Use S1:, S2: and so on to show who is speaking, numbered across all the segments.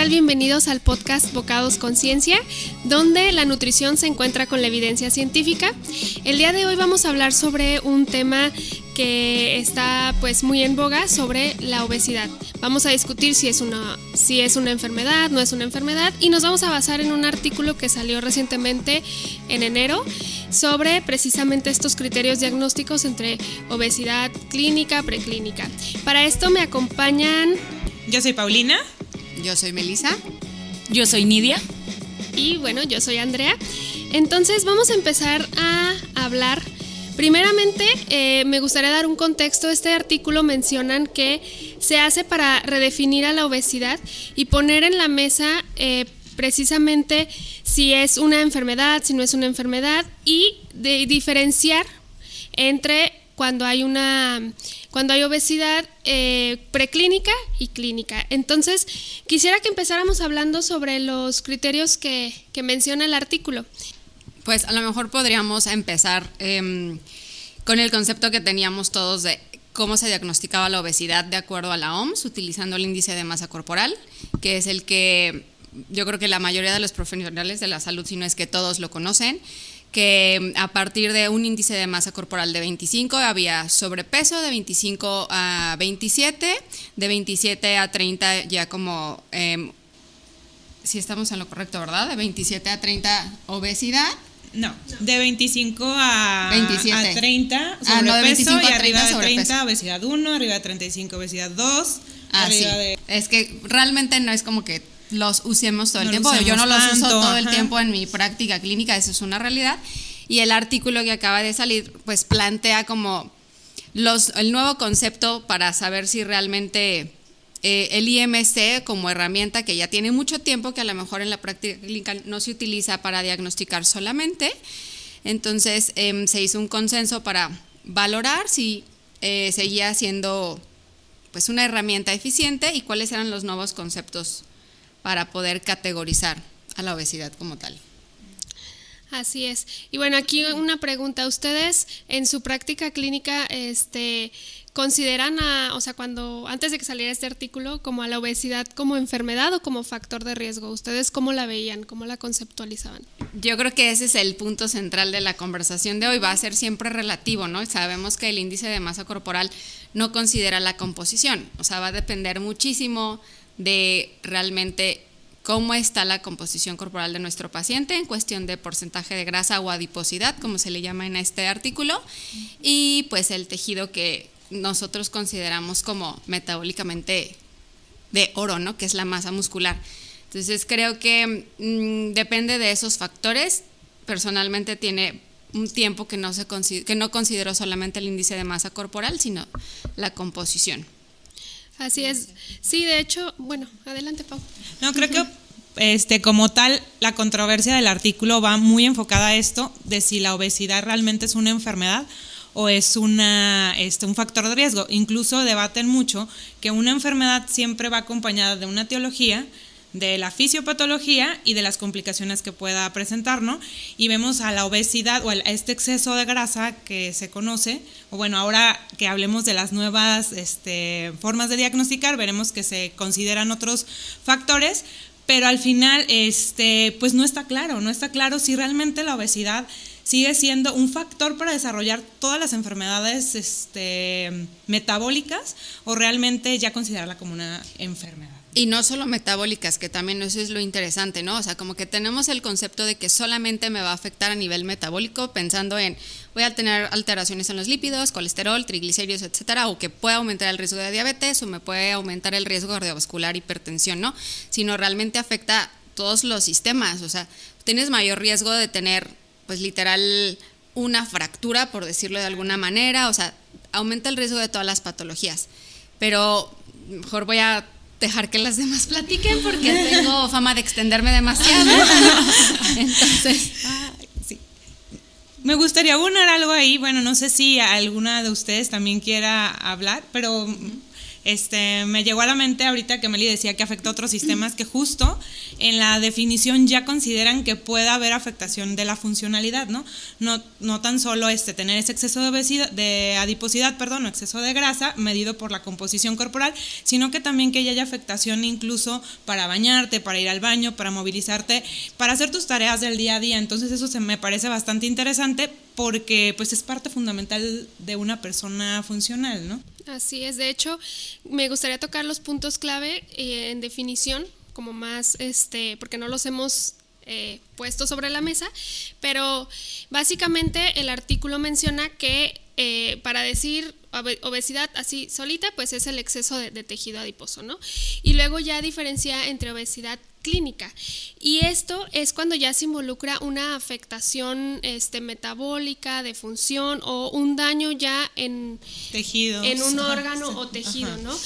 S1: tal? Bienvenidos al podcast Bocados con Ciencia, donde la nutrición se encuentra con la evidencia científica. El día de hoy vamos a hablar sobre un tema que está pues muy en boga, sobre la obesidad. Vamos a discutir si es una enfermedad, no es una enfermedad, y nos vamos a basar en un artículo que salió recientemente en enero sobre precisamente estos criterios diagnósticos entre obesidad clínica, preclínica. Para esto me acompañan...
S2: Yo soy Paulina.
S3: Yo soy Melissa.
S4: Yo soy Nidia.
S1: Y bueno, yo soy Andrea. Entonces vamos a empezar a hablar. Primeramente, me gustaría dar un contexto. Este artículo mencionan que se hace para redefinir a la obesidad y poner en la mesa precisamente si es una enfermedad, si no es una enfermedad, y de diferenciar entre cuando hay obesidad preclínica y clínica. Entonces, quisiera que empezáramos hablando sobre los criterios que menciona el artículo.
S3: Pues a lo mejor podríamos empezar con el concepto que teníamos todos de cómo se diagnosticaba la obesidad de acuerdo a la OMS, utilizando el índice de masa corporal, que es el que yo creo que la mayoría de los profesionales de la salud, si no es que todos lo conocen, que a partir de un índice de masa corporal de 25 había sobrepeso, de 25 a 27, de 27 a 30 ya como, si estamos en lo correcto, ¿verdad? De 27 a 30 obesidad.
S2: No, de 25 a
S3: 27.
S2: A 30 sobrepeso,
S3: no, de 25 a 30
S2: y arriba de
S3: sobrepeso.
S2: 30 obesidad 1, arriba de 35 obesidad 2, arriba
S3: sí.
S2: de...
S3: Es que realmente no es como que los usemos todo el tiempo. Yo no los uso
S2: tanto,
S3: todo el tiempo en mi práctica clínica, eso es una realidad. Y el artículo que acaba de salir pues plantea como el nuevo concepto para saber si realmente el IMC como herramienta que ya tiene mucho tiempo, que a lo mejor en la práctica clínica no se utiliza para diagnosticar solamente. Entonces se hizo un consenso para valorar si seguía siendo pues una herramienta eficiente y cuáles eran los nuevos conceptos para poder categorizar a la obesidad como tal.
S1: Así es. Y bueno, aquí una pregunta. ¿Ustedes en su práctica clínica consideran antes de que saliera este artículo, como a la obesidad como enfermedad o como factor de riesgo? ¿Ustedes cómo la veían? ¿Cómo la conceptualizaban?
S3: Yo creo que ese es el punto central de la conversación de hoy. Va a ser siempre relativo, ¿no? Sabemos que el índice de masa corporal no considera la composición. O sea, va a depender muchísimo de realmente cómo está la composición corporal de nuestro paciente en cuestión de porcentaje de grasa o adiposidad, como se le llama en este artículo, y pues el tejido que nosotros consideramos como metabólicamente de oro, ¿no? Que es la masa muscular. Entonces creo que depende de esos factores. Personalmente tiene un tiempo que no considero solamente el índice de masa corporal, sino la composición.
S1: Así es. Sí, de hecho, bueno, adelante, Pau.
S2: No, creo que como tal, la controversia del artículo va muy enfocada a esto, de si la obesidad realmente es una enfermedad o es un factor de riesgo. Incluso debaten mucho que una enfermedad siempre va acompañada de una etiología, de la fisiopatología y de las complicaciones que pueda presentar, ¿no? Y vemos a la obesidad o a este exceso de grasa que se conoce, o bueno, ahora que hablemos de las nuevas formas de diagnosticar, veremos que se consideran otros factores, pero al final pues no está claro si realmente la obesidad sigue siendo un factor para desarrollar todas las enfermedades metabólicas o realmente ya considerarla como una enfermedad.
S3: Y no solo metabólicas, que también eso es lo interesante, ¿no? O sea, como que tenemos el concepto de que solamente me va a afectar a nivel metabólico, pensando en voy a tener alteraciones en los lípidos, colesterol, triglicéridos, etcétera, o que puede aumentar el riesgo de diabetes o me puede aumentar el riesgo cardiovascular, hipertensión, ¿no? Sino realmente afecta todos los sistemas. O sea, tienes mayor riesgo de tener, pues literal, una fractura, por decirlo de alguna manera. O sea, aumenta el riesgo de todas las patologías. Pero mejor voy a dejar que las demás platiquen porque tengo fama de extenderme demasiado. Entonces,
S2: sí. Me gustaría abonar algo ahí. Bueno, no sé si alguna de ustedes también quiera hablar, pero me llegó a la mente ahorita que Meli decía que afecta a otros sistemas, que justo en la definición ya consideran que puede haber afectación de la funcionalidad, ¿no? No tan solo tener ese exceso de obesidad, de adiposidad, o exceso de grasa medido por la composición corporal, sino que también que ya haya afectación incluso para bañarte, para ir al baño, para movilizarte, para hacer tus tareas del día a día. Entonces eso me parece bastante interesante porque pues es parte fundamental de una persona funcional, ¿no?
S1: Así es, de hecho, me gustaría tocar los puntos clave en definición, como más, porque no los hemos puesto sobre la mesa, pero básicamente el artículo menciona que para decir obesidad así solita, pues es el exceso de tejido adiposo, ¿no? Y luego ya diferencia entre obesidad clínica, y esto es cuando ya se involucra una afectación metabólica, de función o un daño ya en
S2: tejidos,
S1: en un órgano o tejido, ¿no?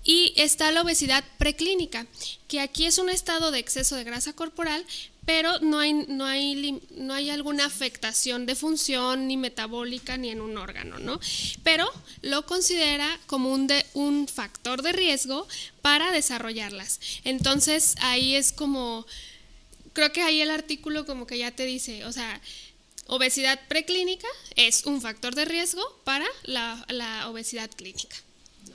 S1: Y está la obesidad preclínica, que aquí es un estado de exceso de grasa corporal, pero no hay alguna afectación de función ni metabólica ni en un órgano, ¿no? Pero lo considera como un factor de riesgo para desarrollarlas. Entonces ahí es como, creo que ahí el artículo como que ya te dice, o sea, obesidad preclínica es un factor de riesgo para la obesidad clínica.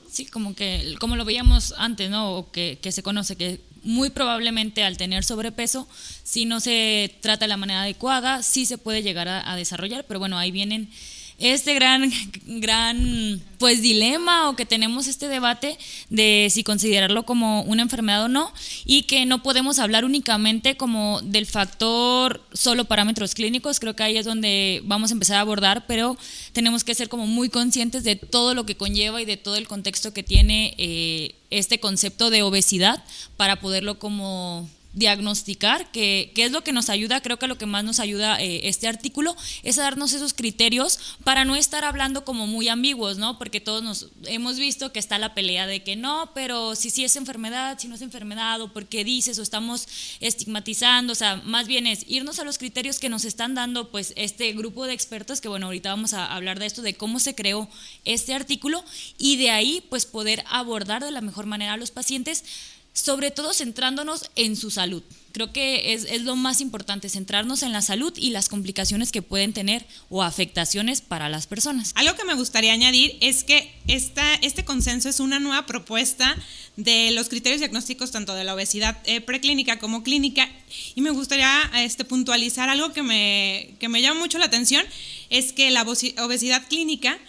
S4: Sí, como lo veíamos antes, ¿no? O que se conoce que muy probablemente al tener sobrepeso, si no se trata de la manera adecuada, sí se puede llegar a desarrollar, pero bueno, ahí vienen este gran pues dilema, o que tenemos este debate de si considerarlo como una enfermedad o no, y que no podemos hablar únicamente como del factor solo parámetros clínicos. Creo que ahí es donde vamos a empezar a abordar, pero tenemos que ser como muy conscientes de todo lo que conlleva y de todo el contexto que tiene este concepto de obesidad para poderlo como diagnosticar, que es lo que nos ayuda. Creo que lo que más nos ayuda este artículo es a darnos esos criterios para no estar hablando como muy ambiguos, ¿no? Porque todos nos hemos visto que está la pelea de que no, pero si es enfermedad, si no es enfermedad, o porque dices, o estamos estigmatizando. O sea, más bien es irnos a los criterios que nos están dando pues este grupo de expertos, que bueno, ahorita vamos a hablar de esto, de cómo se creó este artículo, y de ahí pues poder abordar de la mejor manera a los pacientes, sobre todo centrándonos en su salud. Creo que es lo más importante, centrarnos en la salud y las complicaciones que pueden tener o afectaciones para las personas.
S2: Algo que me gustaría añadir es que este consenso es una nueva propuesta de los criterios diagnósticos tanto de la obesidad preclínica como clínica, y me gustaría puntualizar algo que me llama mucho la atención, es que la obesidad clínica,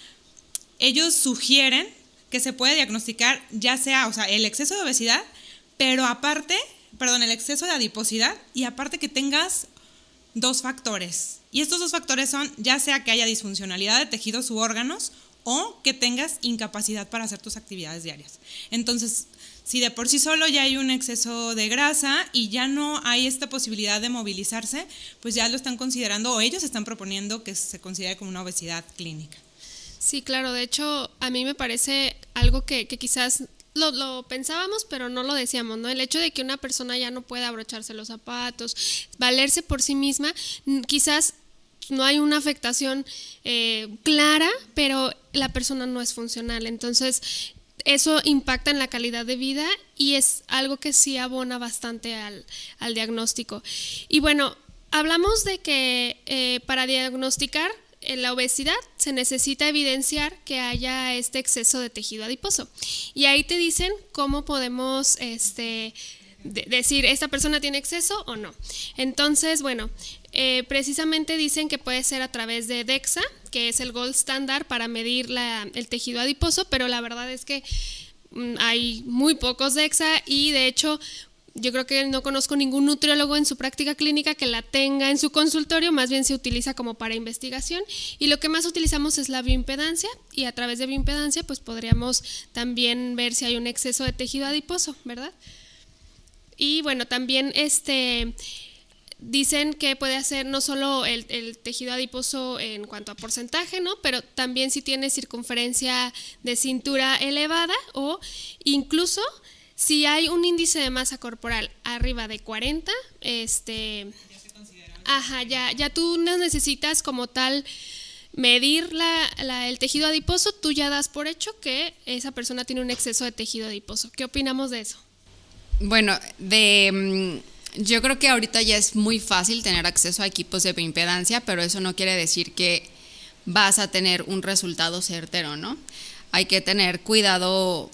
S2: ellos sugieren que se puede diagnosticar ya sea, el exceso de obesidad, pero el exceso de adiposidad, y aparte que tengas dos factores. Y estos dos factores son ya sea que haya disfuncionalidad de tejidos u órganos, o que tengas incapacidad para hacer tus actividades diarias. Entonces, si de por sí solo ya hay un exceso de grasa y ya no hay esta posibilidad de movilizarse, pues ya lo están considerando, o ellos están proponiendo que se considere como una obesidad clínica.
S1: Sí, claro, de hecho a mí me parece algo que quizás lo pensábamos, pero no lo decíamos, ¿no? El hecho de que una persona ya no pueda abrocharse los zapatos, valerse por sí misma, quizás no hay una afectación clara, pero la persona no es funcional. Entonces, eso impacta en la calidad de vida y es algo que sí abona bastante al diagnóstico. Y bueno, hablamos de que para diagnosticar la obesidad se necesita evidenciar que haya este exceso de tejido adiposo. Y ahí te dicen cómo podemos decir esta persona tiene exceso o no. Entonces, bueno, precisamente dicen que puede ser a través de DEXA, que es el gold standard para medir el tejido adiposo, pero la verdad es que hay muy pocos DEXA, y de hecho yo creo que no conozco ningún nutriólogo en su práctica clínica que la tenga en su consultorio. Más bien se utiliza como para investigación, y lo que más utilizamos es la bioimpedancia, y a través de bioimpedancia pues podríamos también ver si hay un exceso de tejido adiposo, ¿verdad? Y bueno, también dicen que puede hacer no solo el tejido adiposo en cuanto a porcentaje, ¿no? Pero también si tiene circunferencia de cintura elevada, o incluso si hay un índice de masa corporal arriba de 40, ya tú no necesitas como tal medir el tejido adiposo, tú ya das por hecho que esa persona tiene un exceso de tejido adiposo. ¿Qué opinamos de eso?
S3: Bueno, yo creo que ahorita ya es muy fácil tener acceso a equipos de bioimpedancia, pero eso no quiere decir que vas a tener un resultado certero, ¿no? Hay que tener cuidado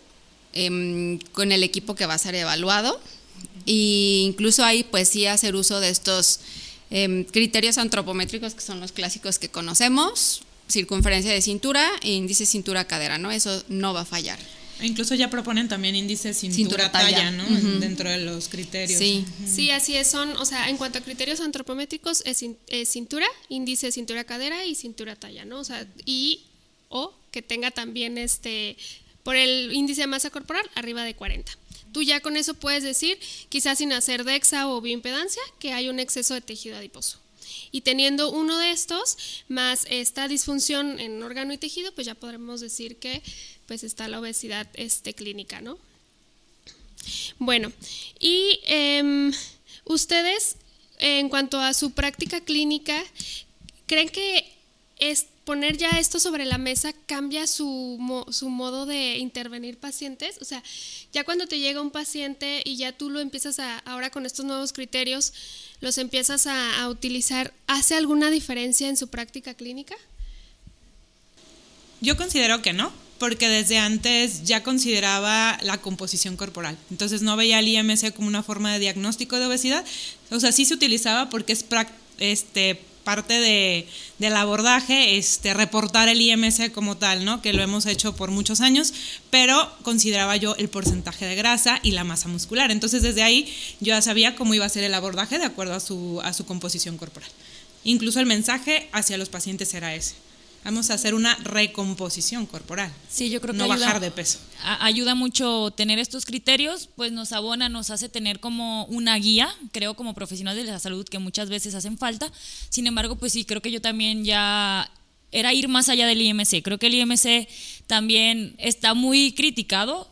S3: con el equipo que va a ser evaluado, e incluso ahí pues sí hacer uso de estos criterios antropométricos, que son los clásicos que conocemos: circunferencia de cintura e índice cintura-cadera, ¿no? Eso no va a fallar.
S2: Incluso ya proponen también índice cintura-talla, ¿no? Uh-huh. Dentro de los criterios.
S3: Sí,
S1: sí, así es. O sea, en cuanto a criterios antropométricos, es cintura, índice cintura-cadera y cintura-talla, ¿no? O sea, o que tenga también por el índice de masa corporal arriba de 40. Tú ya con eso puedes decir, quizás sin hacer DEXA o bioimpedancia, que hay un exceso de tejido adiposo. Y teniendo uno de estos, más esta disfunción en órgano y tejido, pues ya podremos decir que pues está la obesidad clínica, ¿no? Bueno, y ustedes, en cuanto a su práctica clínica, ¿creen que poner ya esto sobre la mesa cambia su modo de intervenir pacientes? O sea, ya cuando te llega un paciente y ya tú lo empiezas ahora con estos nuevos criterios, los empiezas a utilizar, ¿hace alguna diferencia en su práctica clínica?
S2: Yo considero que no, porque desde antes ya consideraba la composición corporal. Entonces no veía el IMC como una forma de diagnóstico de obesidad. O sea, sí se utilizaba porque es parte del abordaje, reportar el IMC como tal, ¿no? Que lo hemos hecho por muchos años, pero consideraba yo el porcentaje de grasa y la masa muscular. Entonces desde ahí yo ya sabía cómo iba a ser el abordaje de acuerdo a su composición corporal. Incluso el mensaje hacia los pacientes era ese: vamos a hacer una recomposición corporal.
S4: Sí, yo creo que
S2: no bajar de peso.
S4: Ayuda mucho tener estos criterios, pues nos abona, nos hace tener como una guía, creo, como profesional de la salud, que muchas veces hacen falta. Sin embargo, pues sí, creo que yo también ya era ir más allá del IMC. Creo que el IMC también está muy criticado,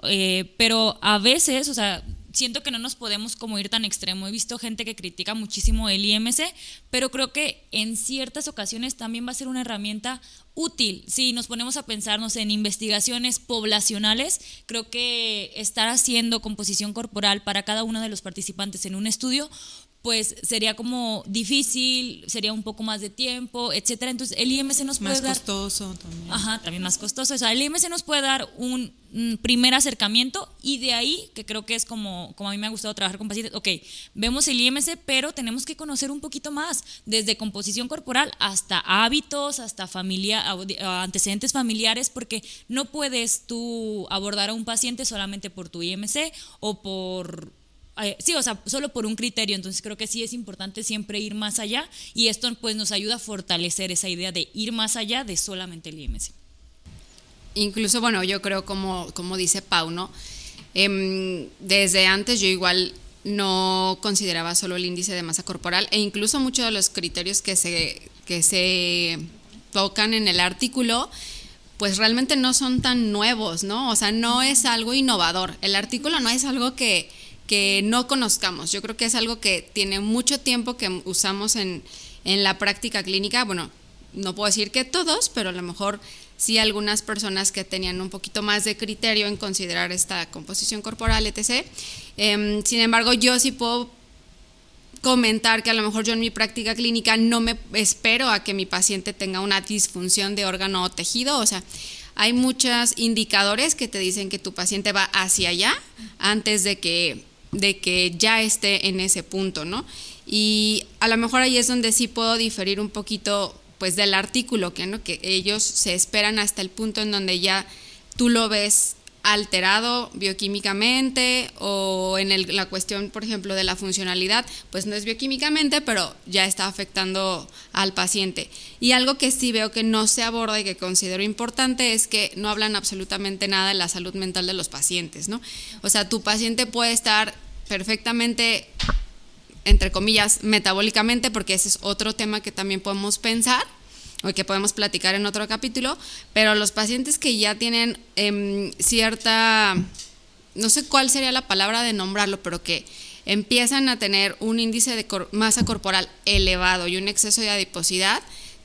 S4: pero a veces, o sea, siento que no nos podemos como ir tan extremo. He visto gente que critica muchísimo el IMC, pero creo que en ciertas ocasiones también va a ser una herramienta útil. Si nos ponemos a pensar, no sé, en investigaciones poblacionales, creo que estar haciendo composición corporal para cada uno de los participantes en un estudio, pues sería como difícil, sería un poco más de tiempo, etcétera. Entonces el IMC nos puede dar...
S2: Más costoso también.
S4: Ajá, también más costoso. O sea, el IMC nos puede dar un primer acercamiento, y de ahí, que creo que es como a mí me ha gustado trabajar con pacientes, ok, vemos el IMC, pero tenemos que conocer un poquito más, desde composición corporal hasta hábitos, hasta antecedentes familiares, porque no puedes tú abordar a un paciente solamente por tu IMC o por... Sí, o sea, solo por un criterio. Entonces creo que sí es importante siempre ir más allá, y esto pues nos ayuda a fortalecer esa idea de ir más allá de solamente el IMC.
S3: Incluso, bueno, yo creo como dice Pau, ¿no? Desde antes yo igual no consideraba solo el índice de masa corporal, e incluso muchos de los criterios que se tocan en el artículo pues realmente no son tan nuevos, ¿no? O sea, no es algo innovador. El artículo no es algo que no conozcamos. Yo creo que es algo que tiene mucho tiempo que usamos en la práctica clínica. Bueno, no puedo decir que todos, pero a lo mejor sí algunas personas que tenían un poquito más de criterio en considerar esta composición corporal, etc. Sin embargo, yo sí puedo comentar que a lo mejor yo en mi práctica clínica no me espero a que mi paciente tenga una disfunción de órgano o tejido. O sea, hay muchos indicadores que te dicen que tu paciente va hacia allá antes de que ya esté en ese punto, ¿no? Y a lo mejor ahí es donde sí puedo diferir un poquito pues del artículo, que ellos se esperan hasta el punto en donde ya tú lo ves alterado bioquímicamente, o en la cuestión, por ejemplo, de la funcionalidad, pues no es bioquímicamente, pero ya está afectando al paciente. Y algo que sí veo que no se aborda y que considero importante es que no hablan absolutamente nada de la salud mental de los pacientes, ¿no? O sea, tu paciente puede estar perfectamente, entre comillas, metabólicamente, porque ese es otro tema que también podemos pensar o que podemos platicar en otro capítulo, pero los pacientes que ya tienen cierta, no sé cuál sería la palabra de nombrarlo, pero que empiezan a tener un índice de masa corporal elevado y un exceso de adiposidad,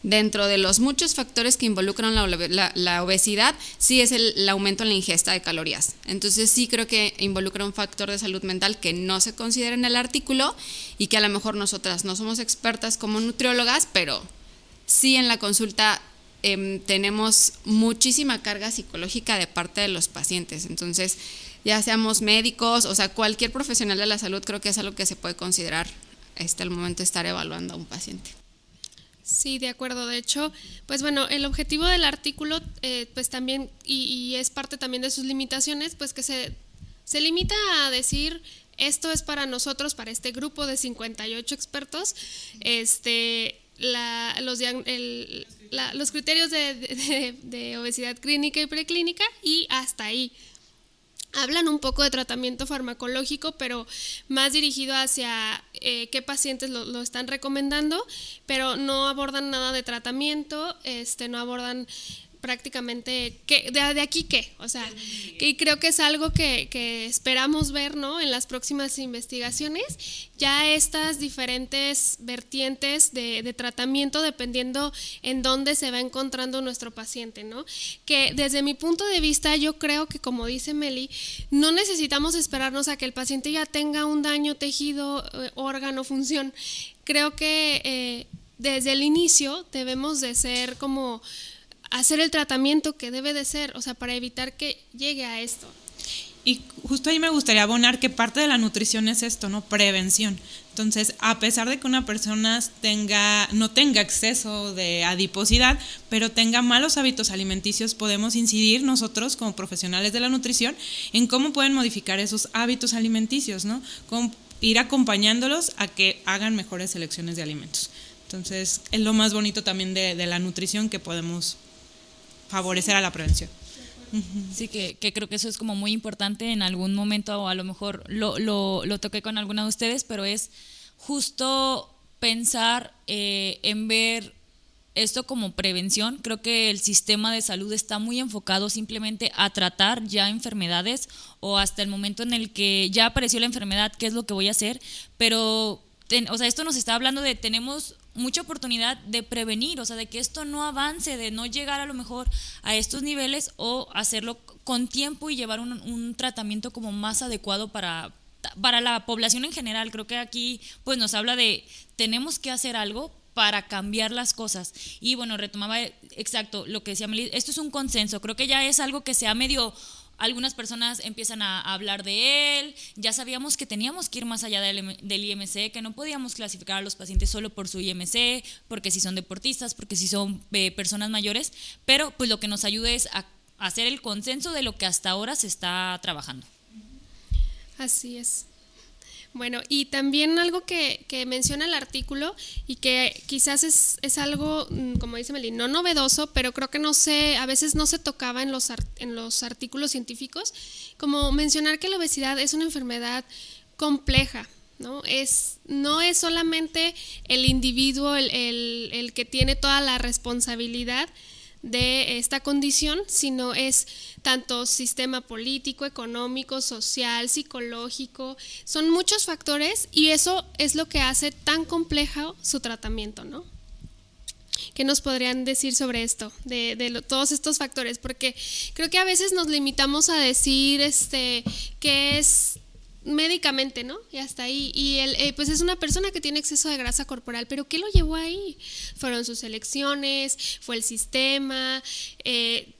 S3: dentro de los muchos factores que involucran la obesidad, sí es el aumento en la ingesta de calorías. Entonces sí creo que involucra un factor de salud mental que no se considera en el artículo y que a lo mejor nosotras no somos expertas como nutriólogas, pero sí en la consulta tenemos muchísima carga psicológica de parte de los pacientes. Entonces, ya seamos médicos, o sea, cualquier profesional de la salud, creo que es algo que se puede considerar al momento de estar evaluando a un paciente.
S1: Sí, de acuerdo. De hecho, pues bueno, el objetivo del artículo, pues también, y es parte también de sus limitaciones, pues que se limita a decir, esto es para nosotros, para este grupo de 58 expertos, los criterios de obesidad clínica y preclínica, y hasta ahí. Hablan un poco de tratamiento farmacológico, pero más dirigido hacia qué pacientes lo están recomendando, pero no abordan nada de tratamiento, no abordan prácticamente de aquí qué, o sea, y creo que es algo que esperamos ver, ¿no?, en las próximas investigaciones, ya estas diferentes vertientes de tratamiento dependiendo en dónde se va encontrando nuestro paciente, ¿no? Que desde mi punto de vista yo creo que, como dice Meli, no necesitamos esperarnos a que el paciente ya tenga un daño, tejido, órgano, función. Creo que desde el inicio debemos de ser como hacer el tratamiento que debe de ser, o sea, para evitar que llegue a esto.
S2: Y justo ahí me gustaría abonar que parte de la nutrición es esto, ¿no? Prevención. Entonces, a pesar de que una persona no tenga exceso de adiposidad, pero tenga malos hábitos alimenticios, podemos incidir nosotros como profesionales de la nutrición en cómo pueden modificar esos hábitos alimenticios, ¿no? Cómo ir acompañándolos a que hagan mejores selecciones de alimentos. Entonces, es lo más bonito también de la nutrición, que podemos favorecer a la prevención.
S4: Sí, que creo que eso es como muy importante. En algún momento, o a lo mejor lo toqué con alguna de ustedes, pero es justo pensar en ver esto como prevención. Creo que el sistema de salud está muy enfocado simplemente a tratar ya enfermedades, o hasta el momento en el que ya apareció la enfermedad, qué es lo que voy a hacer, pero o sea, esto nos está hablando de tenemos mucha oportunidad de prevenir, o sea, de que esto no avance, de no llegar a lo mejor a estos niveles, o hacerlo con tiempo y llevar un tratamiento como más adecuado para la población en general. Creo que aquí pues nos habla de tenemos que hacer algo para cambiar las cosas. Y bueno, retomaba exacto lo que decía Meli, esto es un consenso, creo que ya es algo que se ha medio... Algunas personas empiezan a hablar de él, ya sabíamos que teníamos que ir más allá del IMC, que no podíamos clasificar a los pacientes solo por su IMC, porque si son deportistas, porque si son personas mayores, pero pues lo que nos ayuda es a hacer el consenso de lo que hasta ahora se está trabajando.
S1: Así es. Bueno, y también algo que menciona el artículo y que quizás es algo, como dice Meli, no novedoso, pero creo que a veces no se tocaba en los artículos científicos, como mencionar que la obesidad es una enfermedad compleja, ¿no? No es solamente el individuo el que tiene toda la responsabilidad de esta condición, sino es tanto sistema político, económico, social, psicológico, son muchos factores, y eso es lo que hace tan complejo su tratamiento, ¿no? ¿Qué nos podrían decir sobre esto, de todos estos factores? Porque creo que a veces nos limitamos a decir que es médicamente, ¿no? Y hasta ahí. Y él, pues es una persona que tiene exceso de grasa corporal, pero ¿qué lo llevó ahí? Fueron sus elecciones, fue el sistema,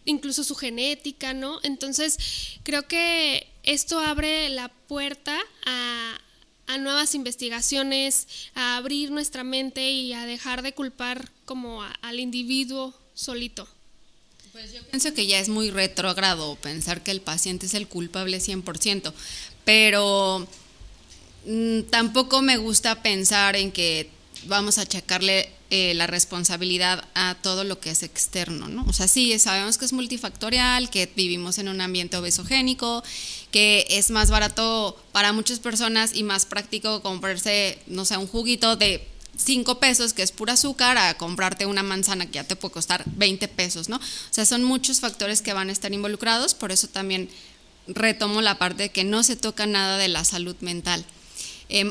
S1: incluso su genética, ¿no? Entonces, creo que esto abre la puerta a nuevas investigaciones, a abrir nuestra mente y a dejar de culpar como al individuo solito.
S3: Pues yo pienso que ya es muy retrógrado pensar que el paciente es el culpable 100%, pero tampoco me gusta pensar en que vamos a achacarle la responsabilidad a todo lo que es externo, ¿no? O sea, sí, sabemos que es multifactorial, que vivimos en un ambiente obesogénico, que es más barato para muchas personas y más práctico comprarse, no sé, un juguito de 5 pesos, que es pura azúcar, a comprarte una manzana que ya te puede costar 20 pesos, ¿no? O sea, son muchos factores que van a estar involucrados, por eso también retomo la parte de que no se toca nada de la salud mental.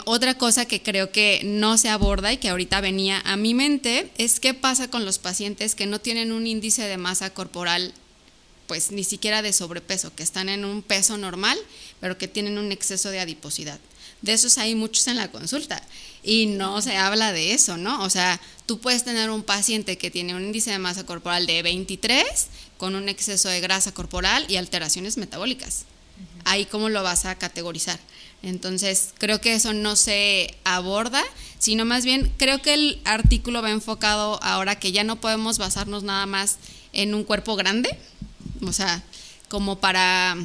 S3: Otra cosa que creo que no se aborda y que ahorita venía a mi mente es qué pasa con los pacientes que no tienen un índice de masa corporal, pues ni siquiera de sobrepeso, que están en un peso normal, pero que tienen un exceso de adiposidad. De esos hay muchos en la consulta y no se habla de eso, ¿no? O sea, tú puedes tener un paciente que tiene un índice de masa corporal de 23 con un exceso de grasa corporal y alteraciones metabólicas. Ahí cómo lo vas a categorizar. Entonces, creo que eso no se aborda, sino más bien creo que el artículo va enfocado ahora que ya no podemos basarnos nada más en un cuerpo grande, o sea, como para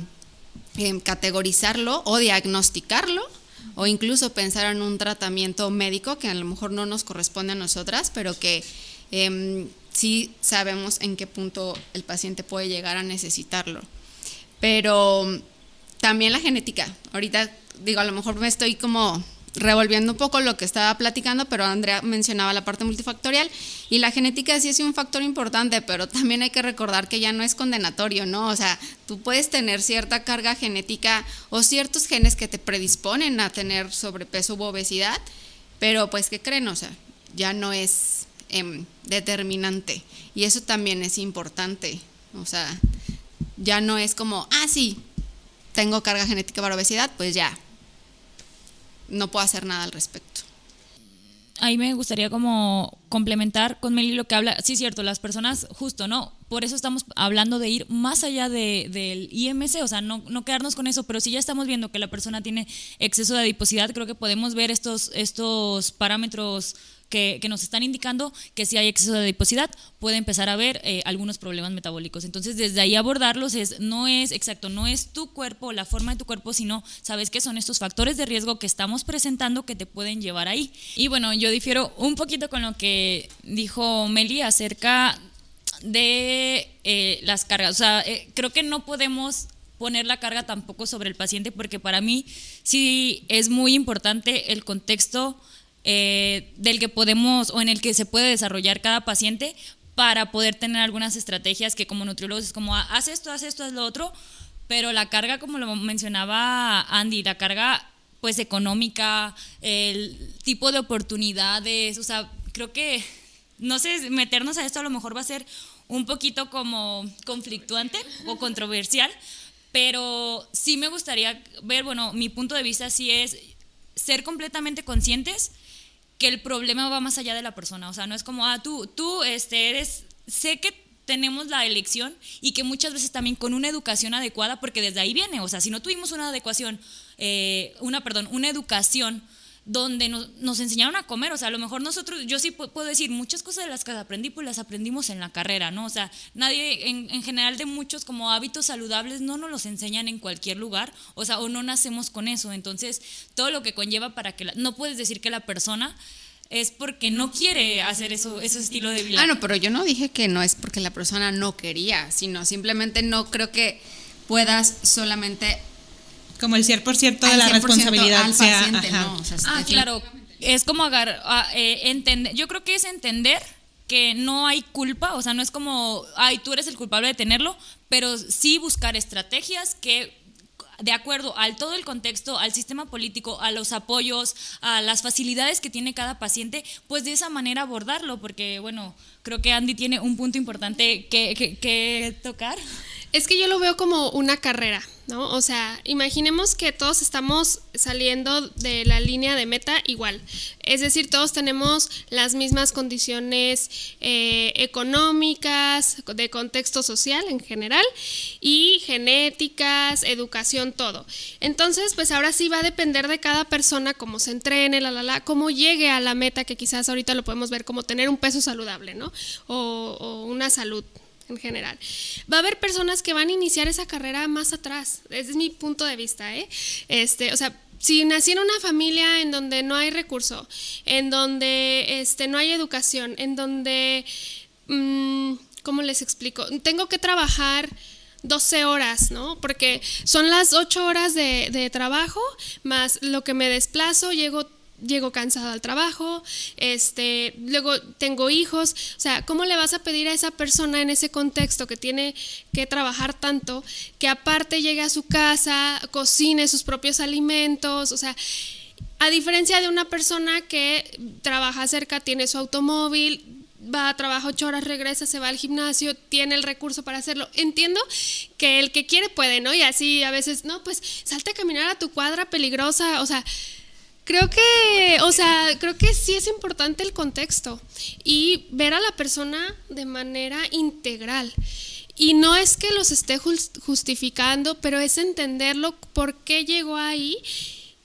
S3: categorizarlo o diagnosticarlo, o incluso pensar en un tratamiento médico que a lo mejor no nos corresponde a nosotras, pero que sí sabemos en qué punto el paciente puede llegar a necesitarlo. Pero también la genética. Ahorita digo, a lo mejor me estoy como revolviendo un poco lo que estaba platicando, pero Andrea mencionaba la parte multifactorial y la genética sí es un factor importante, pero también hay que recordar que ya no es condenatorio, ¿no? O sea, tú puedes tener cierta carga genética o ciertos genes que te predisponen a tener sobrepeso u obesidad, pero pues ¿qué creen? O sea, ya no es determinante y eso también es importante. O sea, ya no es como, sí, tengo carga genética para obesidad, pues ya no puedo hacer nada al respecto.
S4: Ahí me gustaría como complementar con Meli lo que habla. Sí, cierto, las personas, justo, ¿no? Por eso estamos hablando de ir más allá del IMC, o sea, no quedarnos con eso, pero si ya estamos viendo que la persona tiene exceso de adiposidad, creo que podemos ver estos parámetros que nos están indicando que si hay exceso de adiposidad puede empezar a haber algunos problemas metabólicos. Entonces, desde ahí abordarlos no es tu cuerpo, la forma de tu cuerpo, sino sabes que son estos factores de riesgo que estamos presentando que te pueden llevar ahí. Y bueno, yo difiero un poquito con lo que dijo Meli acerca de las cargas. O sea, creo que no podemos poner la carga tampoco sobre el paciente, porque para mí sí es muy importante el contexto del que podemos o en el que se puede desarrollar cada paciente para poder tener algunas estrategias que como nutriólogos es como haz esto, haz lo otro, pero la carga, como lo mencionaba Andy, la carga pues económica, el tipo de oportunidades, o sea, creo que no sé, meternos a esto a lo mejor va a ser un poquito como conflictuante o controversial, pero sí me gustaría ver, bueno, mi punto de vista sí es ser completamente conscientes que el problema va más allá de la persona. O sea, no es como, tú eres, sé que tenemos la elección y que muchas veces también con una educación adecuada, porque desde ahí viene, o sea, si no tuvimos una educación donde nos enseñaron a comer, o sea, a lo mejor nosotros, yo sí puedo decir, muchas cosas de las que aprendí, pues las aprendimos en la carrera, ¿no? O sea, nadie, en general de muchos como hábitos saludables no nos los enseñan en cualquier lugar, o sea, o no nacemos con eso, entonces, todo lo que conlleva para que, no puedes decir que la persona es porque no quiere hacer ese estilo de vida.
S3: No, pero yo no dije que no es porque la persona no quería, sino simplemente no creo que puedas solamente
S2: como el 100% de la responsabilidad
S3: al
S2: sea
S3: paciente, ¿no? O sea,
S4: claro, es como entender, yo creo que es entender que no hay culpa, o sea, no es como, tú eres el culpable de tenerlo, pero sí buscar estrategias que de acuerdo al todo el contexto, al sistema político, a los apoyos, a las facilidades que tiene cada paciente, pues de esa manera abordarlo, porque bueno, creo que Andy tiene un punto importante que tocar.
S1: Es que yo lo veo como una carrera, ¿no? O sea, imaginemos que todos estamos saliendo de la línea de meta igual. Es decir, todos tenemos las mismas condiciones económicas, de contexto social en general, y genéticas, educación, todo. Entonces, pues ahora sí va a depender de cada persona cómo se entrene, cómo llegue a la meta, que quizás ahorita lo podemos ver como tener un peso saludable, ¿no? O una salud en general. Va a haber personas que van a iniciar esa carrera más atrás. Ese es mi punto de vista, o sea, si nací en una familia en donde no hay recurso, en donde no hay educación, en donde, ¿cómo les explico? Tengo que trabajar 12 horas, ¿no? Porque son las 8 horas de trabajo, más lo que me desplazo, llego cansado al trabajo, luego tengo hijos, o sea, ¿cómo le vas a pedir a esa persona en ese contexto que tiene que trabajar tanto, que aparte llegue a su casa, cocine sus propios alimentos? O sea, A diferencia de una persona que trabaja cerca, tiene su automóvil, va a trabajar 8 horas, regresa, se va al gimnasio, tiene el recurso para hacerlo. Entiendo que el que quiere puede, ¿no? Y así a veces, no, pues salte a caminar a tu cuadra peligrosa, o sea, creo que sí es importante el contexto y ver a la persona de manera integral. Y no es que los esté justificando, pero es entenderlo por qué llegó ahí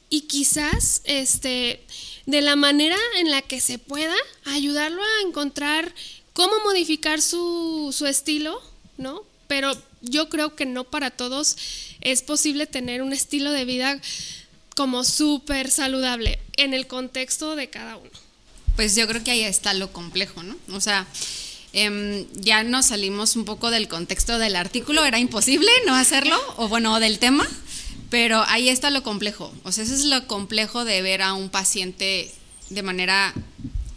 S1: y quizás de la manera en la que se pueda ayudarlo a encontrar cómo modificar su estilo, ¿no? Pero yo creo que no para todos es posible tener un estilo de vida como súper saludable en el contexto de cada uno.
S3: Pues yo creo que ahí está lo complejo, ¿no? O sea, ya nos salimos un poco del contexto del artículo, era imposible no hacerlo, o del tema, pero ahí está lo complejo. O sea, eso es lo complejo de ver a un paciente de manera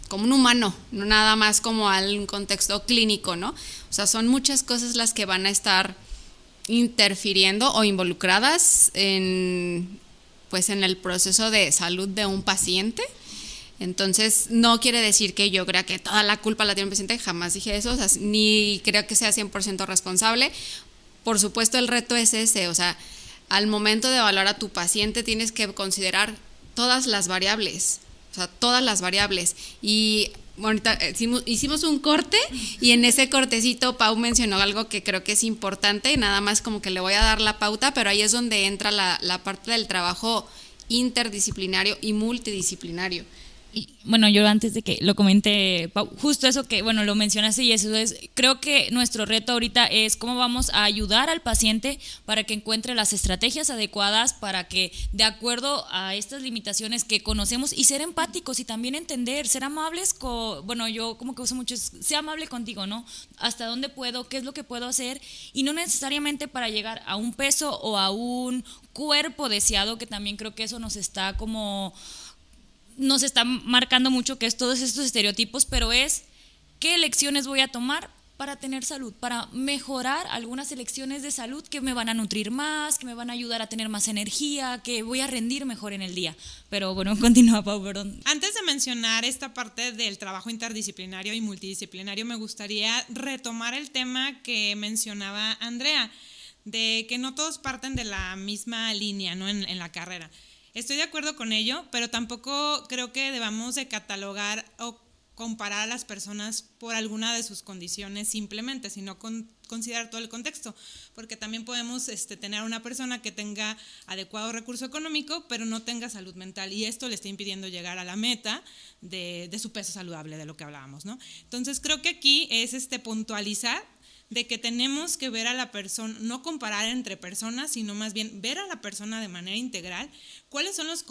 S3: como un humano, no nada más como a un contexto clínico, ¿no? O sea, son muchas cosas las que van a estar interfiriendo o involucradas en el proceso de salud de un paciente. Entonces, no quiere decir que yo crea que toda la culpa la tiene el paciente, jamás dije eso, o sea, ni creo que sea 100% responsable. Por supuesto, el reto es ese, o sea, al momento de evaluar a tu paciente tienes que considerar todas las variables, o sea, todas las variables. Y ahorita hicimos un corte y en ese cortecito Pau mencionó algo que creo que es importante, nada más como que le voy a dar la pauta, pero ahí es donde entra la parte del trabajo interdisciplinario y multidisciplinario.
S4: Y, bueno, yo antes de que lo comente, Pau, justo eso que, lo mencionaste y eso es, creo que nuestro reto ahorita es cómo vamos a ayudar al paciente para que encuentre las estrategias adecuadas para que, de acuerdo a estas limitaciones que conocemos, y ser empáticos y también entender, ser amables yo como que uso mucho, sea amable contigo, ¿no? Hasta dónde puedo, qué es lo que puedo hacer, y no necesariamente para llegar a un peso o a un cuerpo deseado, que también creo que eso nos está marcando mucho, que es todos estos estereotipos, pero es qué elecciones voy a tomar para tener salud, para mejorar algunas elecciones de salud que me van a nutrir más, que me van a ayudar a tener más energía, que voy a rendir mejor en el día. Pero continúa, Pau, perdón.
S2: Antes de mencionar esta parte del trabajo interdisciplinario y multidisciplinario, me gustaría retomar el tema que mencionaba Andrea, de que no todos parten de la misma línea, ¿no? en la carrera. Estoy de acuerdo con ello, pero tampoco creo que debamos de catalogar o comparar a las personas por alguna de sus condiciones simplemente, sino considerar todo el contexto, porque también podemos tener a una persona que tenga adecuado recurso económico, pero no tenga salud mental, y esto le está impidiendo llegar a la meta de su peso saludable, de lo que hablábamos, ¿no? Entonces creo que aquí es puntualizar de que tenemos que ver a la persona, no comparar entre personas, sino más bien ver a la persona de manera integral, cuáles son los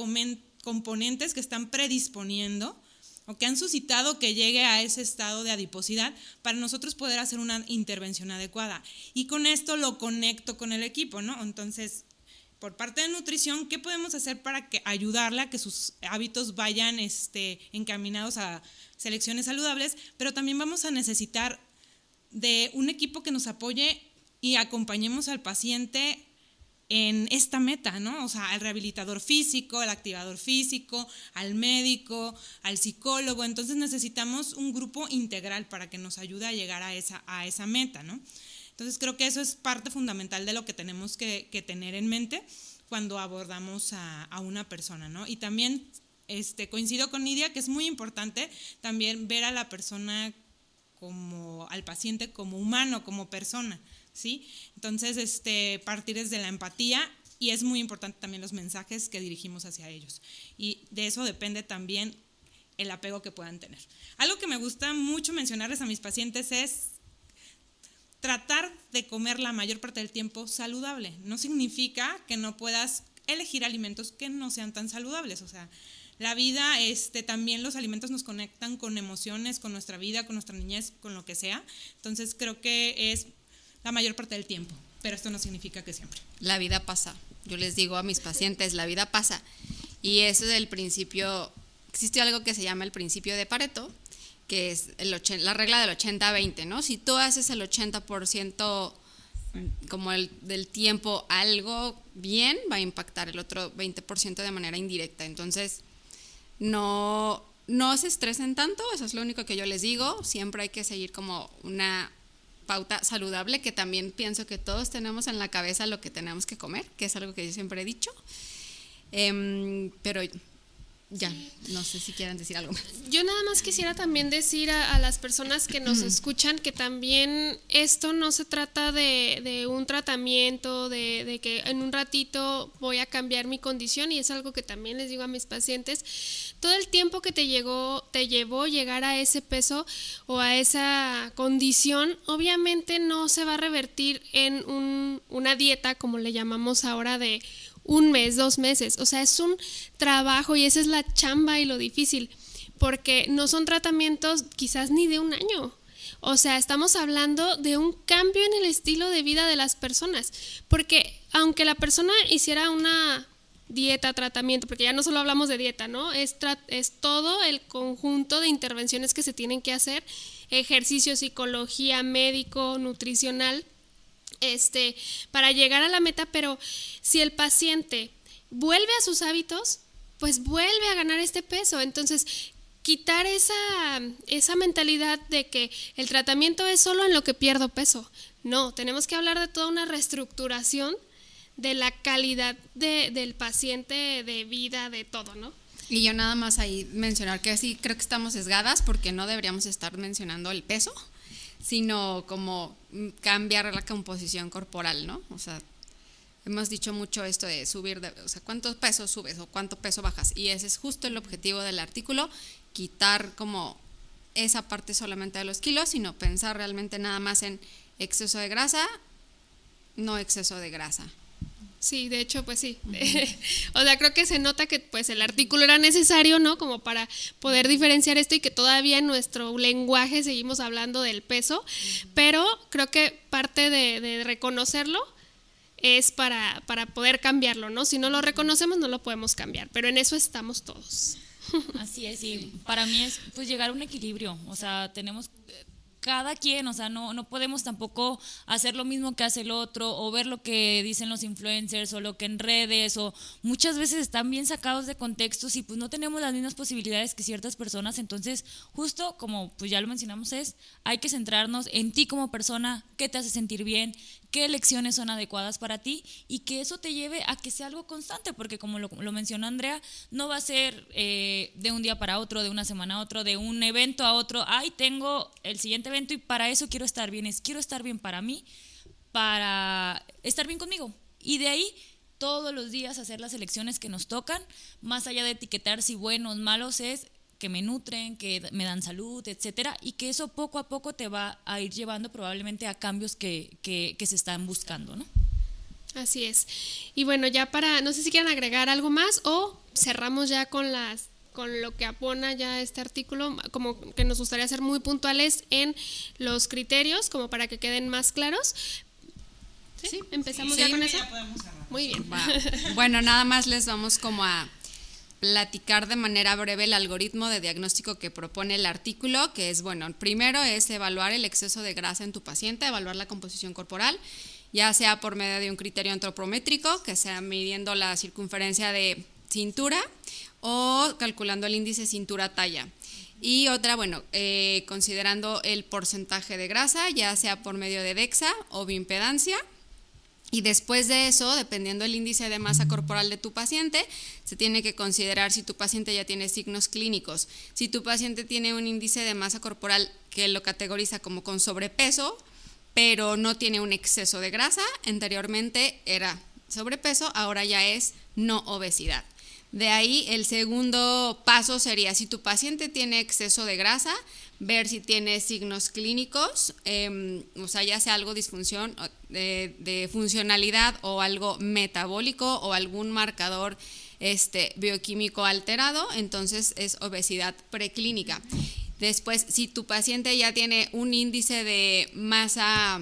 S2: componentes que están predisponiendo o que han suscitado que llegue a ese estado de adiposidad para nosotros poder hacer una intervención adecuada. Y con esto lo conecto con el equipo, ¿no? Entonces, por parte de nutrición, ¿qué podemos hacer para ayudarla a que sus hábitos vayan encaminados a selecciones saludables? Pero también vamos a necesitar de un equipo que nos apoye y acompañemos al paciente en esta meta, ¿no? O sea, al rehabilitador físico, al activador físico, al médico, al psicólogo. Entonces necesitamos un grupo integral para que nos ayude a llegar a esa meta, ¿no? Entonces creo que eso es parte fundamental de lo que tenemos que tener en mente cuando abordamos a una persona, ¿no? Y también coincido con Nidia que es muy importante también ver a la persona al paciente como humano, como persona, ¿sí? Entonces, partir desde la empatía, y es muy importante también los mensajes que dirigimos hacia ellos. Y de eso depende también el apego que puedan tener. Algo que me gusta mucho mencionarles a mis pacientes es tratar de comer la mayor parte del tiempo saludable. No significa que no puedas elegir alimentos que no sean tan saludables, o sea, la vida, también los alimentos nos conectan con emociones, con nuestra vida, con nuestra niñez, con lo que sea. Entonces creo que es la mayor parte del tiempo, pero esto no significa que siempre.
S3: La vida pasa. Yo les digo a mis pacientes, la vida pasa. Y eso es el principio, existe algo que se llama el principio de Pareto, que es la regla del 80-20, ¿no? Si tú haces el 80% como del tiempo algo bien, va a impactar el otro 20% de manera indirecta. Entonces, no se estresen tanto, eso es lo único que yo les digo. Siempre hay que seguir como una pauta saludable, que también pienso que todos tenemos en la cabeza lo que tenemos que comer, que es algo que yo siempre he dicho. Pero ya, no sé si quieran decir algo más.
S1: Yo nada más quisiera también decir a las personas que nos escuchan que también esto no se trata de un tratamiento, de que en un ratito voy a cambiar mi condición, y es algo que también les digo a mis pacientes. Todo el tiempo que te llevó llegar a ese peso o a esa condición, obviamente no se va a revertir en una dieta, como le llamamos ahora, de 1 mes, 2 meses. O sea, es un trabajo, y esa es la chamba y lo difícil, porque no son tratamientos quizás ni de 1 año. O sea, estamos hablando de un cambio en el estilo de vida de las personas, porque aunque la persona hiciera una dieta, tratamiento, porque ya no solo hablamos de dieta, ¿no? Es todo el conjunto de intervenciones que se tienen que hacer: ejercicio, psicología, médico, nutricional, para llegar a la meta. Pero si el paciente vuelve a sus hábitos, pues vuelve a ganar este peso. Entonces, quitar esa mentalidad de que el tratamiento es solo en lo que pierdo peso. No, tenemos que hablar de toda una reestructuración de la calidad del paciente, de vida, de todo, ¿no?
S3: Y yo nada más ahí mencionar que sí creo que estamos sesgadas, porque no deberíamos estar mencionando el peso, sino como cambiar la composición corporal, ¿no? O sea, hemos dicho mucho esto de subir, o sea, cuánto peso subes o cuánto peso bajas, y ese es justo el objetivo del artículo: quitar como esa parte solamente de los kilos, sino pensar realmente nada más en exceso de grasa, no exceso de grasa.
S1: Sí, de hecho, pues sí. O sea, creo que se nota que pues el artículo era necesario, ¿no? Como para poder diferenciar esto, y que todavía en nuestro lenguaje seguimos hablando del peso, pero creo que parte de reconocerlo es para poder cambiarlo, ¿no? Si no lo reconocemos, no lo podemos cambiar, pero en eso estamos todos.
S4: Así es, y para mí es pues llegar a un equilibrio. O sea, tenemos cada quien, o sea, no podemos tampoco hacer lo mismo que hace el otro, o ver lo que dicen los influencers, o lo que en redes, o muchas veces están bien sacados de contextos, y pues no tenemos las mismas posibilidades que ciertas personas. Entonces, justo como pues ya lo mencionamos, hay que centrarnos en ti como persona, qué te hace sentir bien, qué elecciones son adecuadas para ti, y que eso te lleve a que sea algo constante, porque como lo mencionó Andrea, no va a ser de un día para otro, de una semana a otro, de un evento a otro. Tengo el siguiente evento y para eso quiero estar bien. Quiero estar bien para mí, para estar bien conmigo, y de ahí todos los días hacer las elecciones que nos tocan, más allá de etiquetar si buenos, malos, es que me nutren, que me dan salud, etcétera, y que eso poco a poco te va a ir llevando probablemente a cambios que se están buscando, ¿no?
S1: Así es. Y bueno, ya no sé si quieren agregar algo más, o cerramos ya con lo que apona ya este artículo, como que nos gustaría ser muy puntuales en los criterios, como para que queden más claros. ¿Sí? ¿Empezamos ya con eso?
S2: Ya podemos cerrar.
S1: Muy bien.
S3: Bueno, nada más les vamos como a platicar de manera breve el algoritmo de diagnóstico que propone el artículo, que es, bueno, primero es evaluar el exceso de grasa en tu paciente, evaluar la composición corporal, ya sea por medio de un criterio antropométrico, que sea midiendo la circunferencia de cintura, o calculando el índice cintura-talla. Y otra, bueno, considerando el porcentaje de grasa, ya sea por medio de DEXA o bioimpedancia. Y después de eso, dependiendo del índice de masa corporal de tu paciente, se tiene que considerar si tu paciente ya tiene signos clínicos. Si tu paciente tiene un índice de masa corporal que lo categoriza como con sobrepeso, pero no tiene un exceso de grasa, anteriormente era sobrepeso, ahora ya es no obesidad. De ahí el segundo paso sería, si tu paciente tiene exceso de grasa, ver si tiene signos clínicos, o sea, ya sea algo disfunción de funcionalidad, o algo metabólico, o algún marcador bioquímico alterado, entonces es obesidad preclínica. Después, si tu paciente ya tiene un índice de masa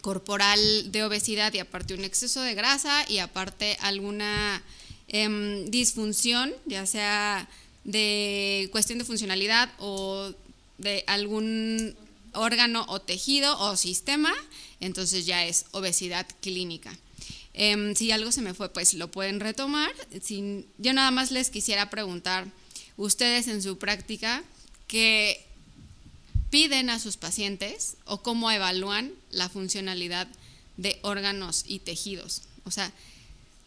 S3: corporal de obesidad, y aparte un exceso de grasa, y aparte alguna disfunción, ya sea de cuestión de funcionalidad o de algún órgano o tejido o sistema, entonces ya es obesidad clínica. Si algo se me fue, pues lo pueden retomar. Yo nada más les quisiera preguntar, ustedes en su práctica que piden a sus pacientes o cómo evalúan la funcionalidad de órganos y tejidos. O sea,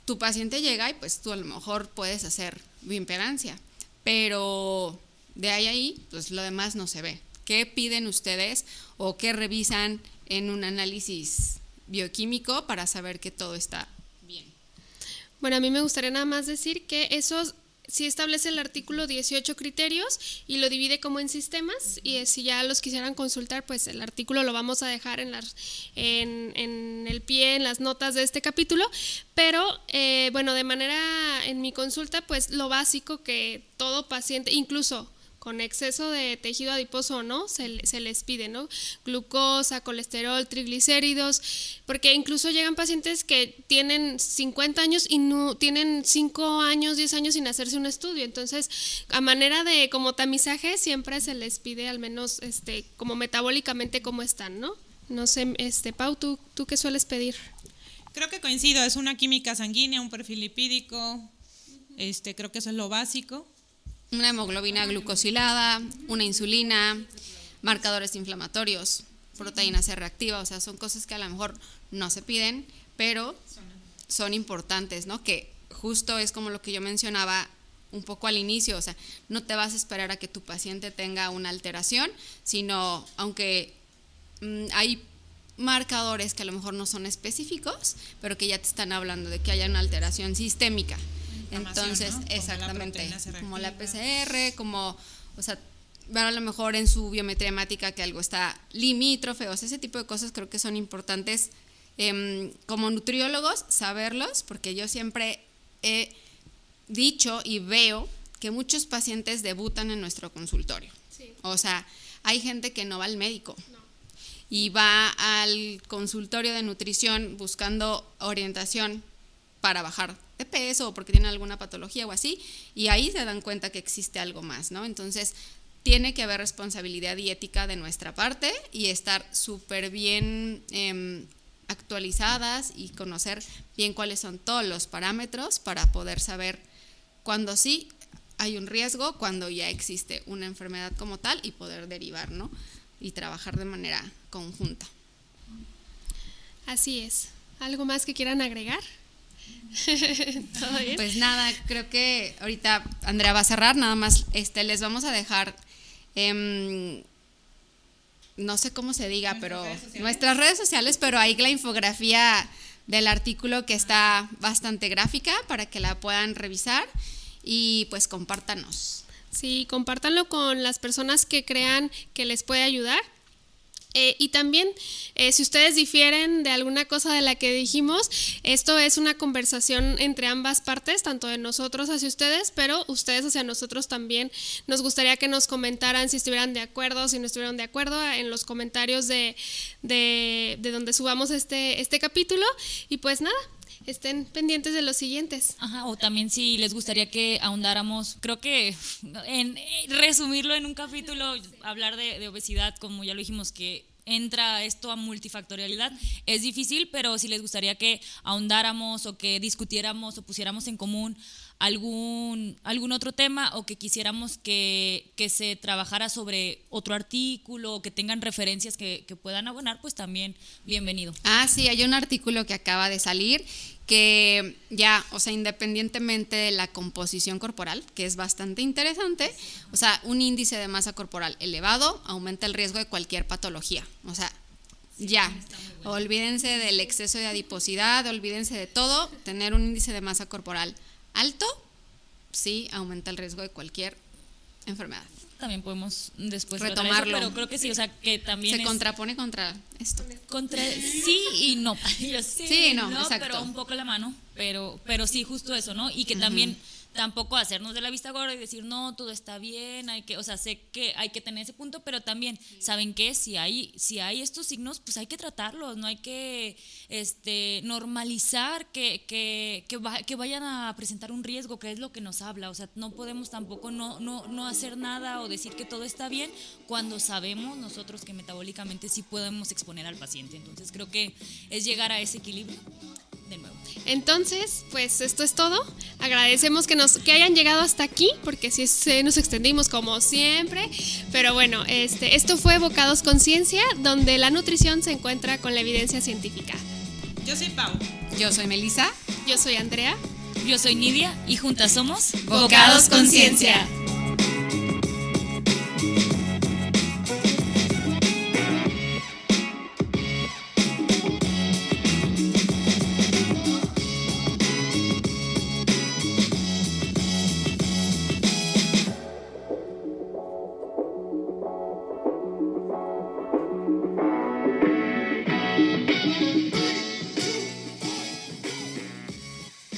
S3: tu paciente llega y pues tú a lo mejor puedes hacer bioimpedancia, pero de ahí pues lo demás no se ve. ¿Qué piden ustedes o qué revisan en un análisis bioquímico para saber que todo está bien?
S1: Bueno, a mí me gustaría nada más decir que esos sí establece el artículo 18 criterios y lo divide como en sistemas, y si ya los quisieran consultar, pues el artículo lo vamos a dejar en el pie, en las notas de este capítulo, pero bueno, de manera en mi consulta, pues lo básico que todo paciente, incluso con exceso de tejido adiposo o no, se les pide, ¿no? Glucosa, colesterol, triglicéridos, porque incluso llegan pacientes que tienen 50 años y no tienen 5 años, 10 años sin hacerse un estudio. Entonces, a manera de como tamizaje, siempre se les pide al menos como metabólicamente cómo están, ¿no? No sé, Pau, ¿tú qué sueles pedir?
S2: Creo que coincido, es una química sanguínea, un perfil lipídico, creo que eso es lo básico.
S3: Una hemoglobina glucosilada, una insulina, marcadores inflamatorios, proteína C reactiva, o sea, son cosas que a lo mejor no se piden, pero son importantes, ¿no? Que justo es como lo que yo mencionaba un poco al inicio, o sea, no te vas a esperar a que tu paciente tenga una alteración, sino aunque hay marcadores que a lo mejor no son específicos, pero que ya te están hablando de que haya una alteración sistémica. Entonces, ¿no? Exactamente, como la PCR, como, o sea, ver a lo mejor en su biometría hemática que algo está limítrofe, o sea, ese tipo de cosas creo que son importantes como nutriólogos saberlos, porque yo siempre he dicho y veo que muchos pacientes debutan en nuestro consultorio. Sí. O sea, hay gente que no va al médico. No. Y va al consultorio de nutrición buscando orientación para bajar de peso o porque tienen alguna patología o así, y ahí se dan cuenta que existe algo más, ¿no? Entonces, tiene que haber responsabilidad y ética de nuestra parte y estar súper bien actualizadas y conocer bien cuáles son todos los parámetros para poder saber cuándo sí hay un riesgo, cuándo ya existe una enfermedad como tal y poder derivar, ¿no? Y trabajar de manera conjunta.
S1: Así es. ¿Algo más que quieran agregar?
S3: ¿Todo bien? Pues nada, creo que ahorita Andrea va a cerrar, nada más les vamos a dejar no sé cómo se diga, pero nuestras redes sociales, pero ahí la infografía del artículo que está bastante gráfica para que la puedan revisar y pues compártanos.
S1: Sí, compártanlo con las personas que crean que les puede ayudar. Y también, si ustedes difieren de alguna cosa de la que dijimos, esto es una conversación entre ambas partes, tanto de nosotros hacia ustedes, pero ustedes hacia nosotros también. Nos gustaría que nos comentaran si estuvieran de acuerdo, si no estuvieran de acuerdo, en los comentarios de donde subamos este capítulo. Y pues nada, estén pendientes de los siguientes.
S4: Ajá, o también si les gustaría que ahondáramos, creo que en resumirlo en un capítulo, hablar de obesidad, como ya lo dijimos, que entra esto a multifactorialidad, es difícil, pero si les gustaría que ahondáramos o que discutiéramos o pusiéramos en común algún otro tema o que quisiéramos que se trabajara sobre otro artículo o que tengan referencias que puedan abonar, pues también bienvenido.
S3: Sí, hay un artículo que acaba de salir que ya, o sea, independientemente de la composición corporal, que es bastante interesante, o sea, un índice de masa corporal elevado aumenta el riesgo de cualquier patología, o sea, ya, olvídense del exceso de adiposidad, olvídense de todo, tener un índice de masa corporal alto, sí, aumenta el riesgo de cualquier enfermedad.
S4: También podemos después
S3: retomarlo,
S4: eso, pero creo que sí, o sea, que también
S3: se contrapone contra esto.
S4: Sí y no. Sí,
S3: no, exacto.
S4: Pero un poco la mano, pero sí, justo eso, ¿no? Y que también tampoco hacernos de la vista gorda y decir, no, todo está bien, o sea, sé que hay que tener ese punto, pero también, ¿saben qué? Si hay estos signos, pues hay que tratarlos, no hay que normalizar que vayan a presentar un riesgo, que es lo que nos habla, o sea, no podemos tampoco no hacer nada o decir que todo está bien cuando sabemos nosotros que metabólicamente sí podemos exponer al paciente. Entonces creo que es llegar a ese equilibrio de nuevo.
S1: Entonces, pues esto es todo. Agradecemos que hayan llegado hasta aquí, porque sí nos extendimos como siempre. Pero bueno, esto fue Bocados Conciencia, donde la nutrición se encuentra con la evidencia científica.
S2: Yo soy Pau.
S3: Yo soy Melissa.
S1: Yo soy Andrea.
S4: Yo soy Nidia y juntas somos
S3: Bocados Conciencia.